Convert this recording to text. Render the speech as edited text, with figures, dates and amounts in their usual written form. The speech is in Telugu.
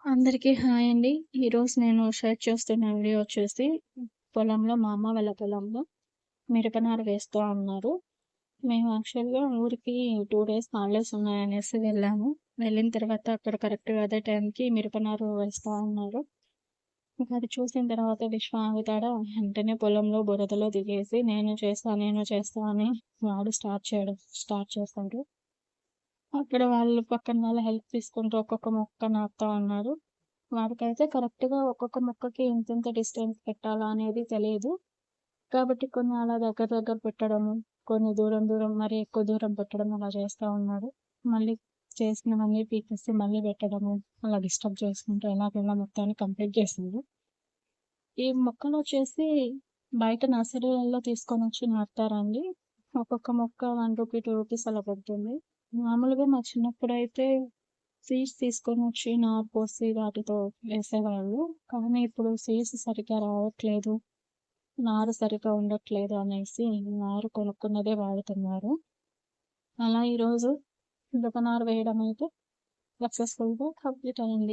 అందరికీ హాయ్ అండి. ఈరోజు నేను షేర్ చేస్తున్న వీడియో వచ్చేసి పొలంలో మా అమ్మ వాళ్ళ పొలంలో మిరప నారు వేస్తూ ఉన్నారు. మేము యాక్చువల్‌గా ఊరికి 2 డేస్ హాలిడేస్ ఉన్నాయనేసి వెళ్ళాము. వెళ్ళిన తర్వాత అక్కడ కరెక్ట్‌గా అదే టైంకి మిరప నారు వేస్తా ఉన్నారు. ఇంక అది చూసిన తర్వాత విశ్వ ఆగుతాడా వెంటనే పొలంలో బురదలో దిగేసి నేను చేస్తా అని వాడు స్టార్ట్ చేస్తాడు. అక్కడ వాళ్ళు పక్కన వాళ్ళ హెల్ప్ తీసుకుంటూ ఒక్కొక్క మొక్క నాటుతా ఉన్నారు. వాడికైతే కరెక్ట్‌గా ఒక్కొక్క మొక్కకి ఇంతింత డిస్టెన్స్ పెట్టాలా అనేది తెలీదు. కాబట్టి కొన్ని అలా దగ్గర దగ్గర పెట్టడము, కొన్ని దూరం దూరం మరీ ఎక్కువ దూరం పెట్టడం అలా చేస్తా ఉన్నాడు. మళ్ళీ చేసినవన్నీ పీకేసి మళ్ళీ పెట్టడము, అలా డిస్టర్బ్ చేసుకుంటూ ఎలాగోలా మొత్తాన్ని కంప్లీట్ చేసిండు. ఈ మొక్కలొచ్చేసి బయట నర్సరీలలో తీసుకొనొచ్చి నాటుతారండి. ఒక్కొక్క మొక్క రూ. 1, రూ. 2 అలా పడుతుంది. మామూలుగా మా చిన్నప్పుడైతే సీడ్స్ తీసుకొనొచ్చి నారు పోసి వాటితో వేసేవాళ్ళు. కానీ ఇప్పుడు సీడ్స్ సరిగ్గా రావట్లేదు, నారు సరిగ్గా ఉండట్లేదు అనేసి నారు కొనుక్కున్నదే వాడుతున్నారు. అలా ఈరోజు మిరపనారు వేయడం అయితే సక్సెస్‌ఫుల్‌గా కంప్లీట్ అయింది.